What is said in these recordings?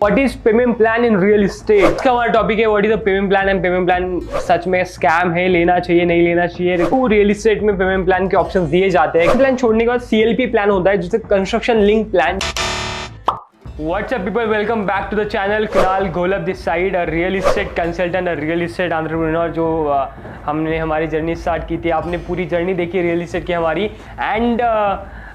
What is payment plan in real estate. इसका हमारा topic है what is the payment plan and payment plan सच में scam है, लेना चाहिए नहीं लेना चाहिए। देखो रियल एस्टेट में पेमेंट प्लान के ऑप्शंस दिए जाते हैं। प्लान छोड़ने के बाद सीएलपी प्लान होता है जिसे construction link plan. What's up people, welcome back to the channel. Kunal Golab this side, a real estate consultant, a real estate entrepreneur जो हमने हमारी जर्नी स्टार्ट की थी। आपने पूरी जर्नी देखी रियल एस्टेट की हमारी। एंड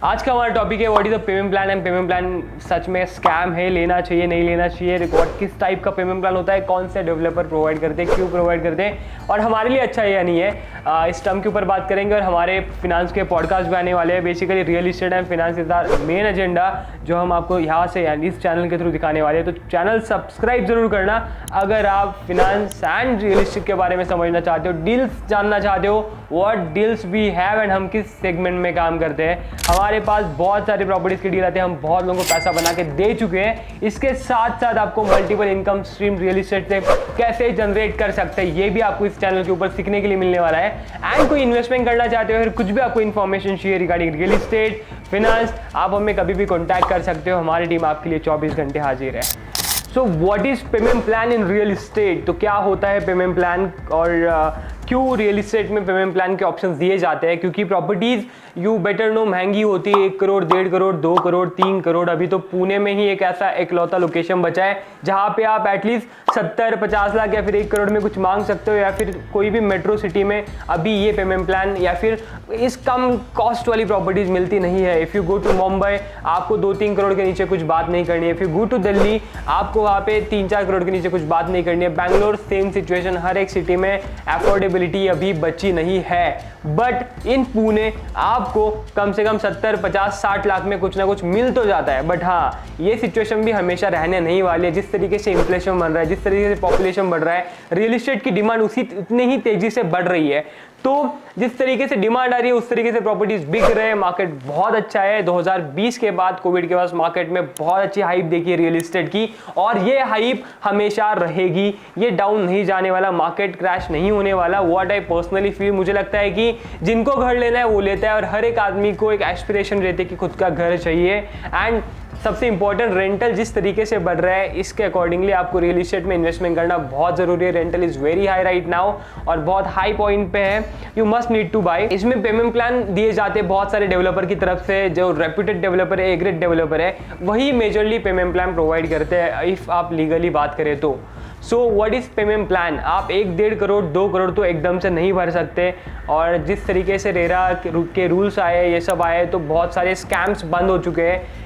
आज का हमारा टॉपिक है what is the payment plan and payment plan सच में स्कैम है, लेना चाहिए नहीं लेना चाहिए। किस टाइप का पेमेंट प्लान होता है, कौन से डेवलपर प्रोवाइड करते हैं, क्यों प्रोवाइड करते हैं और हमारे लिए अच्छा है या नहीं है, इस टर्म के ऊपर बात करेंगे। और हमारे फिनांस के पॉडकास्ट भी आने वाले हैं। Basically real estate and finance is the main agenda जो हम आपको यहाँ से यानी इस चैनल के थ्रू दिखाने वाले हैं। तो चैनल सब्सक्राइब जरूर करना अगर आप फिनांस एंड रियल एस्टेट के बारे में समझना चाहते हो, डील्स जानना चाहते हो, what deals we have and हम किस सेगमेंट में काम करते हैं। हमारे पास बहुत सारी प्रॉपर्टीज की डील आती है, हम बहुत लोगों को पैसा बना के दे चुके हैं। इसके साथ साथ आपको multiple income stream real estate से कैसे जनरेट कर सकते हैं ये भी आपको इस चैनल के ऊपर सीखने के लिए मिलने वाला है। एंड कोई इन्वेस्टमेंट करना चाहते हो, फिर कुछ भी आपको इन्फॉर्मेशन चाहिए रिगार्डिंग रियल एस्टेट फिनांस, आप हमें कभी भी कॉन्टैक्ट कर सकते हो। हमारी टीम आपके लिए 24 घंटे हाजिर है। So what is payment plan in real estate. तो क्या होता है पेमेंट प्लान और क्यों रियल एस्टेट में पेमेंट प्लान के ऑप्शंस दिए जाते हैं। क्योंकि प्रॉपर्टीज यू बेटर नो महंगी होती है, 1 करोड़ 1.5 करोड़ 2 करोड़ 3 करोड़। अभी तो पुणे में ही एक ऐसा इकलौता लोकेशन बचा है जहां पे आप एटलीस्ट 70-50 लाख या फिर 1 करोड़ में कुछ मांग सकते हो, या फिर कोई भी मेट्रो सिटी में अभी ये पेमेंट प्लान या फिर इस कम कॉस्ट वाली प्रॉपर्टीज मिलती नहीं है। If you go to Mumbai आपको 2-3 करोड़ के नीचे कुछ बात नहीं करनी है। If you go to Delhi आपको वहाँ पे 3-4 करोड़ के नीचे कुछ बात नहीं करनी है। बैंगलोर सेम सिचुएशन, हर एक सिटी में अफोर्डेबिलिटी अभी बची नहीं है। बट इन पुणे आपको कम से कम 70-50-60 लाख में कुछ ना कुछ मिल तो जाता है। बट हाँ, ये सिचुएशन भी हमेशा रहने नहीं वाली है। जिस तरीके से इन्फ्लेशन बढ़ रहा है, जिस तरीके से पॉपुलेशन बढ़ रहा है, रियल एस्टेट की डिमांड उतनी ही तेजी से बढ़ रही है। तो जिस तरीके से डिमांड आ रही है उस तरीके से प्रॉपर्टीज बिक रहे हैं। मार्केट बहुत अच्छा है। 2020 के बाद कोविड के बाद मार्केट में बहुत अच्छी हाइप देखी है रियल एस्टेट की, और ये हाइप हमेशा रहेगी। ये डाउन नहीं जाने वाला, मार्केट क्रैश नहीं होने वाला। व्हाट आई पर्सनली फील, मुझे लगता है कि जिनको घर लेना है वो लेता है, और हर एक आदमी को एक एस्पिरेशन रहती है कि खुद का घर चाहिए। एंड सबसे इंपॉर्टेंट, रेंटल जिस तरीके से बढ़ रहा है इसके अकॉर्डिंगली आपको रियल एस्टेट में इन्वेस्टमेंट करना बहुत जरूरी है। Rental is very high right now और बहुत हाई पॉइंट पे है। You must need to buy. इसमें पेमेंट प्लान दिए जाते हैं बहुत सारे डेवलपर की तरफ से। जो रेप्यूटेड डेवलपर है, ए ग्रेड डेवलपर है, वही मेजरली पेमेंट प्लान प्रोवाइड करते हैं इफ आप लीगली बात करें तो। So what is payment plan. आप 1-1.5 करोड़ 2 करोड़ तो एकदम से नहीं भर सकते। और जिस तरीके से रेरा के रूल्स आए, ये सब आए, तो बहुत सारे स्कैम्स बंद हो चुके हैं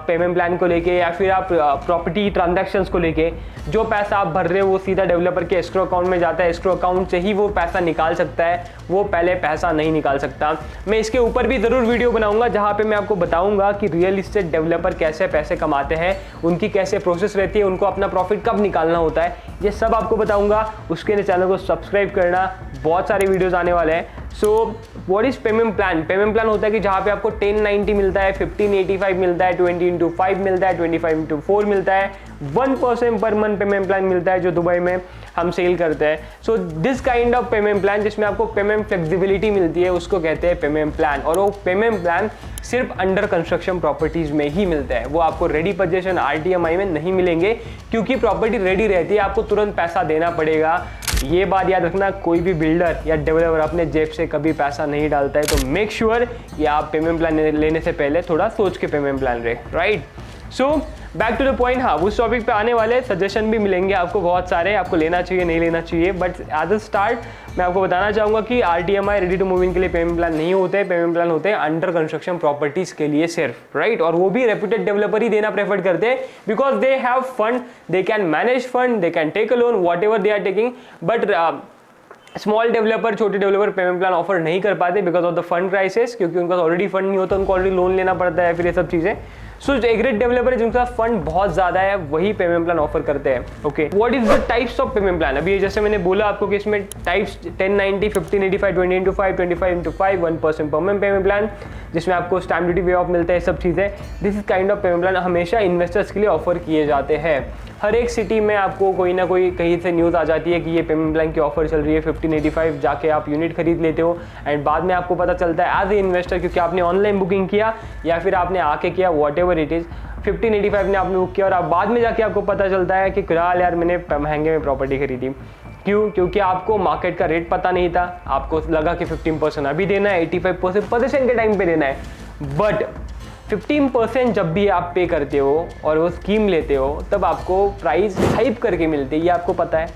पेमेंट प्लान को लेके, या फिर आप प्रॉपर्टी ट्रांजैक्शंस को लेके। जो पैसा आप भर रहे हो वो सीधा डेवलपर के एस्क्रो अकाउंट में जाता है। एस्क्रो अकाउंट से ही वो पैसा निकाल सकता है, वो पहले पैसा नहीं निकाल सकता। मैं इसके ऊपर भी ज़रूर वीडियो बनाऊंगा जहाँ पे मैं आपको बताऊंगा कि रियल एस्टेट डेवलपर कैसे पैसे कमाते हैं, उनकी कैसे प्रोसेस रहती है, उनको अपना प्रॉफिट कब निकालना होता है, ये सब आपको बताऊंगा। उसके लिए चैनल को सब्सक्राइब करना, बहुत सारे वीडियोस आने वाले हैं। So what is payment plan. Payment plan होता है कि जहाँ पे आपको 1090 मिलता है, 1585 मिलता है, 20x5 मिलता है, 25x4 मिलता है, 1% पर मंथ पेमेंट प्लान मिलता है जो दुबई में हम सेल करते हैं। So this kind of payment plan जिसमें आपको पेमेंट फ्लेक्सिबिलिटी मिलती है उसको कहते हैं पेमेंट प्लान। और वो पेमेंट प्लान सिर्फ अंडर कंस्ट्रक्शन प्रॉपर्टीज में ही मिलता है। वो आपको रेडी पोजीशन RTMI में नहीं मिलेंगे, क्योंकि प्रॉपर्टी रेडी रहती है, आपको तुरंत पैसा देना पड़ेगा। ये बात याद रखना, कोई भी बिल्डर या डेवलपर अपने जेब से कभी पैसा नहीं डालता है। तो मेक श्योर कि आप पेमेंट प्लान लेने से पहले थोड़ा सोच के पेमेंट प्लान रहे, right. So back to the point. हाँ, उस टॉपिक पे आने वाले सजेशन भी मिलेंगे आपको बहुत सारे, आपको लेना चाहिए नहीं लेना चाहिए। बट एज अ स्टार्ट मैं आपको बताना चाहूँगा कि RTMI ready to move in के लिए पेमेंट प्लान नहीं होते। पेमेंट प्लान होते हैं अंडर कंस्ट्रक्शन प्रॉपर्टीज के लिए सिर्फ, राइट। और वो भी रेप्यूटेड डेवलपर ही देना प्रेफर करते हैं, because they have fund, they can manage fund, they can take a loan, whatever they are taking. But small developer, छोटे डेवलपर पेमेंट प्लान ऑफर नहीं कर पाते because of the fund crisis, क्योंकि उनका already fund नहीं होता, उनको already loan लेना पड़ता है, फिर ये सब चीज़ें। सो जो एग्रेड डेवलपर है जिनका फंड बहुत ज्यादा है वही पेमेंट प्लान ऑफर करते हैं। Okay, what is the types of payment plan. अभी जैसे मैंने बोला आपको कि इसमें types 1090, 1585, 20x5, 25x5, 1% per month payment plan, जिसमें आपको स्टैम्प ड्यूटी वे ऑफ मिलता है, सब चीज़ें। This is kind of payment plan हमेशा इन्वेस्टर्स के लिए ऑफर किए जाते हैं। हर एक सिटी में आपको कोई ना कोई कहीं से न्यूज़ आ जाती है कि ये पेमेंट प्लान की ऑफर चल रही है 1585, जाके आप यूनिट खरीद लेते हो एंड बाद में आपको पता चलता है एज ए इन्वेस्टर, क्योंकि आपने ऑनलाइन बुकिंग किया या फिर आपने आके किया, वॉट एवर इट इज़, 1585 ने आपने बुक किया और आप बाद में जाके आपको पता चलता है कि फिलहाल यार मैंने महंगे में प्रॉपर्टी खरीदी। क्यों? क्योंकि आपको मार्केट का रेट पता नहीं था, आपको लगा कि 15% अभी देना है, 85% पोजीशन के टाइम पे देना है। बट 15% जब भी आप पे करते हो और वो स्कीम लेते हो तब आपको प्राइस हाइप करके मिलते हैं, ये आपको पता है,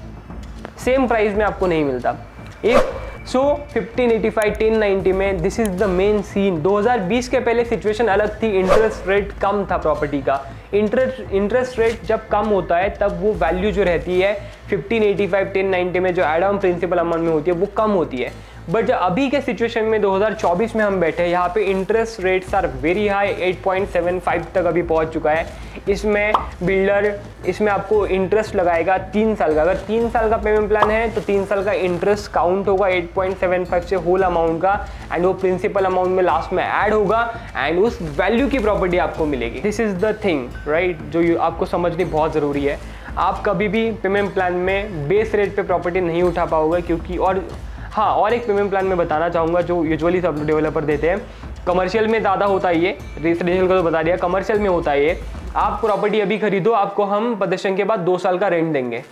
सेम प्राइस में आपको नहीं मिलता। इफ सो 1585 1090 में this is the main scene. 2020 के पहले सिचुएशन अलग थी, इंटरेस्ट रेट कम था प्रॉपर्टी का। इंटरेस्ट रेट जब कम होता है तब वो वैल्यू जो रहती है 1585 1090 में जो एड ऑन प्रिंसिपल अमाउंट में होती है वो कम होती है। बट अभी के सिचुएशन में 2024 में हम बैठे हैं, यहाँ पे interest rates are very high, 8.75 तक अभी पहुँच चुका है। इसमें बिल्डर इसमें आपको इंटरेस्ट लगाएगा 3 साल का। अगर 3 साल का पेमेंट प्लान है तो 3 साल का इंटरेस्ट काउंट होगा 8.75 से होल अमाउंट का, एंड वो प्रिंसिपल अमाउंट में लास्ट में ऐड होगा एंड उस वैल्यू की प्रॉपर्टी आपको मिलेगी। This is the thing right, जो आपको समझनी बहुत ज़रूरी है। आप कभी भी पेमेंट प्लान में बेस रेट पे प्रॉपर्टी नहीं उठा पाओगे, क्योंकि और एक पेमेंट प्लान में बताना चाहूँगा जो यूजुअली सब डेवलपर देते हैं। कमर्शियल में ज़्यादा होता है ये, रेजिडेंशियल का तो बता दिया, कमर्शियल में होता है ये। आप प्रॉपर्टी अभी खरीदो, आपको हम पोजीशन के बाद 2 साल का रेंट देंगे।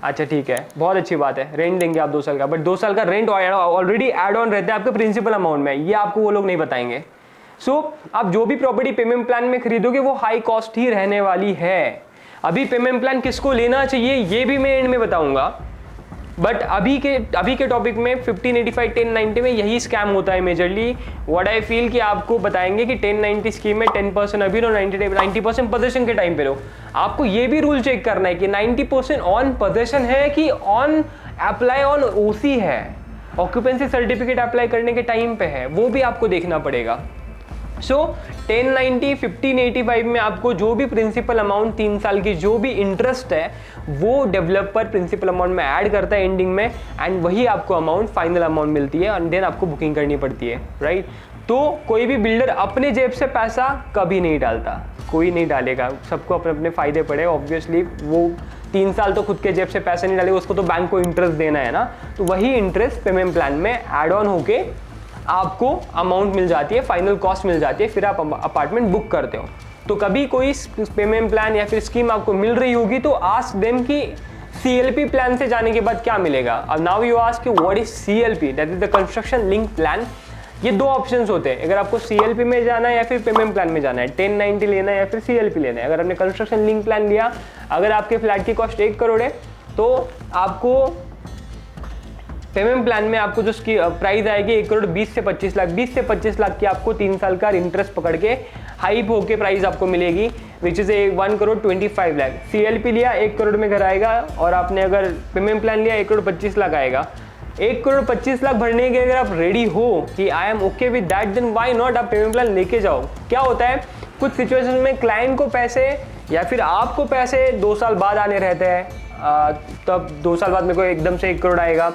अच्छा ठीक है, बहुत अच्छी बात है, रेंट देंगे आप 2 साल का, बट 2 साल का रेंट ऑलरेडी एड ऑन रहता है आपके प्रिंसिपल अमाउंट में, ये आपको वो लोग नहीं बताएंगे। आप जो भी प्रॉपर्टी पेमेंट प्लान में खरीदोगे वो हाई कॉस्ट ही रहने वाली है। अभी पेमेंट प्लान किसको लेना चाहिए ये भी मैं एंड में बताऊंगा, बट अभी के टॉपिक में 1585 1090 में यही स्कैम होता है मेजरली। व्हाट आई फील कि आपको बताएंगे कि 1090 स्कीम में 10% अभी लो, 90% पोजीशन के टाइम पे लो। आपको ये भी रूल चेक करना है कि 90% ऑन पोजीशन है कि ऑन अप्लाई ऑन ओसी है, ऑक्यूपेंसी सर्टिफिकेट अप्लाई करने के टाइम पे है, वो भी आपको देखना पड़ेगा। 1090 1585 में आपको जो भी प्रिंसिपल अमाउंट 3 साल की जो भी इंटरेस्ट है वो डेवलपर प्रिंसिपल अमाउंट में ऐड करता है एंडिंग में, एंड वही आपको अमाउंट फाइनल अमाउंट मिलती है, एंड देन आपको बुकिंग करनी पड़ती है राइट। तो कोई भी बिल्डर अपने जेब से पैसा कभी नहीं डालता, कोई नहीं डालेगा, सबको अपने अपने फायदे पड़े। ऑब्वियसली वो 3 साल तो खुद के जेब से पैसे नहीं डालेगा, उसको तो बैंक को इंटरेस्ट देना है ना, तो वही इंटरेस्ट पेमेंट प्लान में ऐड ऑन होके आपको अमाउंट मिल जाती है, फाइनल कॉस्ट मिल जाती है, फिर आप अपार्टमेंट बुक करते हो। तो कभी कोई पेमेंट प्लान या फिर स्कीम आपको मिल रही होगी तो आस्क देम कि CLP प्लान से जाने के बाद क्या मिलेगा। अब now you ask what is CLP, that is the construction link plan. ये 2 ऑप्शंस होते हैं, अगर आपको CLP में जाना है या फिर पेमेंट प्लान में जाना है, 1090 लेना है या फिर CLP लेना है। अगर आपने कंस्ट्रक्शन लिंक प्लान लिया, अगर आपके फ्लैट की कॉस्ट 1 करोड़ है तो आपको पेमेंट प्लान में आपको जो प्राइस आएगी 1 करोड़ 20 से 25 लाख, 20 से 25 लाख की आपको 3 साल का इंटरेस्ट पकड़ के हाइप होके प्राइस आपको मिलेगी, which is 1 crore 25 lakh. CLP लिया 1 करोड़ में घर आएगा, और आपने अगर पेमेंट प्लान लिया 1 करोड़ 25 लाख आएगा। 1 करोड़ 25 लाख भरने के अगर आप रेडी हो कि I am okay with that, then why not, आप पेमेंट प्लान लेके जाओ। क्या होता है कुछ सिचुएशन में क्लाइंट को पैसे या फिर आपको पैसे 2 साल बाद आने रहते हैं, तब 2 साल बाद मेरे को एकदम से 1 करोड़ आएगा,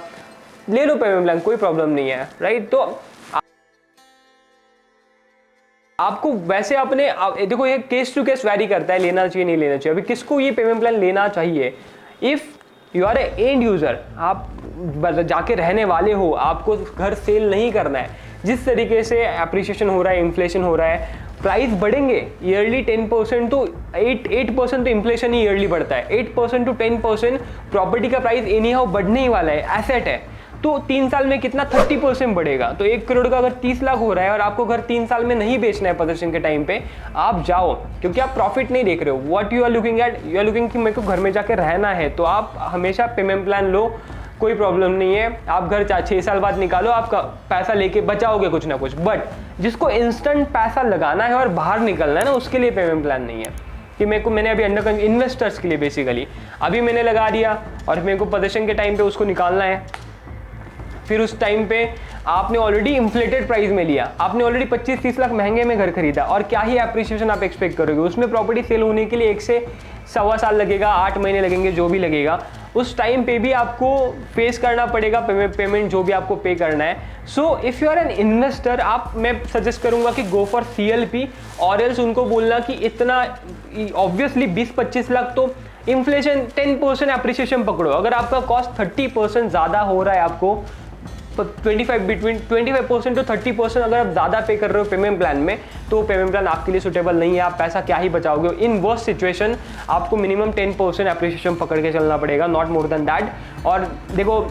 ले लो पेमेंट प्लान, कोई प्रॉब्लम नहीं है राइट। तो आपको वैसे अपने देखो ये केस टू केस वैरी करता है, लेना चाहिए नहीं लेना चाहिए। अभी किसको ये पेमेंट प्लान लेना चाहिए? If you are a end user, आप जाके रहने वाले हो, आपको घर सेल नहीं करना है, जिस तरीके से एप्रिसिएशन हो रहा है, इन्फ्लेशन हो रहा है, प्राइस बढ़ेंगे ईयरली 10% तो 8% तो इन्फ्लेशन ही ईयरली बढ़ता है, 8% टू 10% प्रॉपर्टी का प्राइस एनी हाउ बढ़ने ही वाला है, एसेट है। तो 3 साल में कितना 30% बढ़ेगा। तो 1 करोड़ का अगर 30 लाख हो रहा है और आपको घर 3 साल में नहीं बेचना है पोजीशन के टाइम पे, आप जाओ, क्योंकि आप प्रॉफिट नहीं देख रहे हो। What you are looking at, you are looking कि मेरे को घर में जाकर रहना है, तो आप हमेशा पेमेंट प्लान लो, कोई प्रॉब्लम नहीं है। आप घर 6 साल बाद निकालो, आपका पैसा लेके बचाओगे कुछ ना कुछ। बट जिसको इंस्टेंट पैसा लगाना है और बाहर निकलना है ना, उसके लिए पेमेंट प्लान नहीं है। कि मैंने अभी अंडर इन्वेस्टर्स के लिए बेसिकली अभी मैंने लगा दिया और मेरे को पोजीशन के टाइम पे उसको निकालना है, फिर उस टाइम पे आपने ऑलरेडी इन्फ्लेटेड प्राइस में लिया, आपने ऑलरेडी 25-30 लाख महंगे में घर खरीदा, और क्या ही एप्रिसिएशन आप एक्सपेक्ट करोगे? उसमें प्रॉपर्टी सेल होने के लिए 1 से सवा साल लगेगा, 8 महीने लगेंगे, जो भी लगेगा। उस टाइम पे भी आपको फेस करना पड़ेगा पेमेंट जो भी आपको पे करना है। So if you are an investor, मैं सजेस्ट करूंगा कि गो फॉर CLP, और एल्स उनको बोलना कि इतना ऑब्वियसली 20-25 लाख तो इन्फ्लेशन 10% एप्रिसिएशन पकड़ो। अगर आपका कॉस्ट 30% ज़्यादा हो रहा है आपको तो 25% to 30% अगर आप ज़्यादा पे कर रहे हो पेमेंट प्लान में, तो पेमेंट प्लान आपके लिए सुटेबल नहीं है। आप पैसा क्या ही बचाओगे। इन वर्स्ट सिचुएशन आपको मिनिमम 10% एप्रिसिएशन पकड़ के चलना पड़ेगा, नॉट मोर देन दैट। और देखो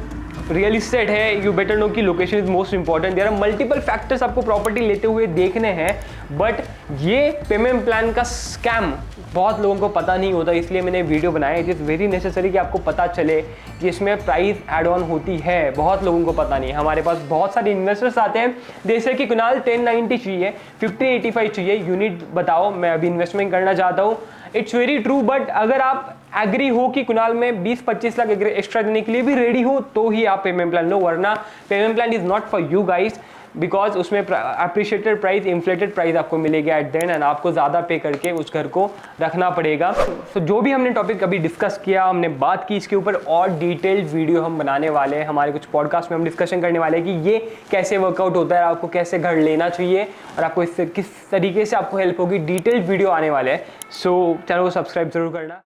रियल इस्टेट है, यू बेटर नो कि location is most important. There are multiple factors आपको प्रॉपर्टी लेते हुए देखने हैं, बट ये पेमेंट प्लान का स्कैम बहुत लोगों को पता नहीं होता, इसलिए मैंने वीडियो बनाया। इट इज़ वेरी नेसेसरी कि आपको पता चले कि इसमें प्राइस एड ऑन होती है, बहुत लोगों को पता नहीं है। हमारे पास बहुत सारे इन्वेस्टर्स आते हैं, जैसे कि कुणाल 1090 चाहिए, 5085 चाहिए यूनिट, बताओ मैं अभी इन्वेस्टमेंट करना चाहता हूँ। इट्स वेरी ट्रू, बट अगर आप एग्री हो कि कुणाल में 20-25 लाख एक्स्ट्रा देने के लिए भी रेडी हो, तो ही आप पेमेंट प्लान लो, वरना payment plan is not for you guys, because उसमें अप्रिशिएटेड प्राइस, इन्फ्लेटेड प्राइस आपको मिलेगा एट द एंड, एंड आपको ज़्यादा पे करके उस घर को रखना पड़ेगा। तो जो भी हमने टॉपिक अभी डिस्कस किया, हमने बात की, इसके ऊपर और डिटेल्ड वीडियो हम बनाने वाले हैं। हमारे कुछ पॉडकास्ट में हम डिस्कशन करने वाले हैं कि ये कैसे वर्कआउट होता है, आपको कैसे घर लेना चाहिए और आपको इससे किस तरीके से आपको हेल्प होगी। डिटेल्ड वीडियो आने वाले हैं, सो चैनल को सब्सक्राइब जरूर करना।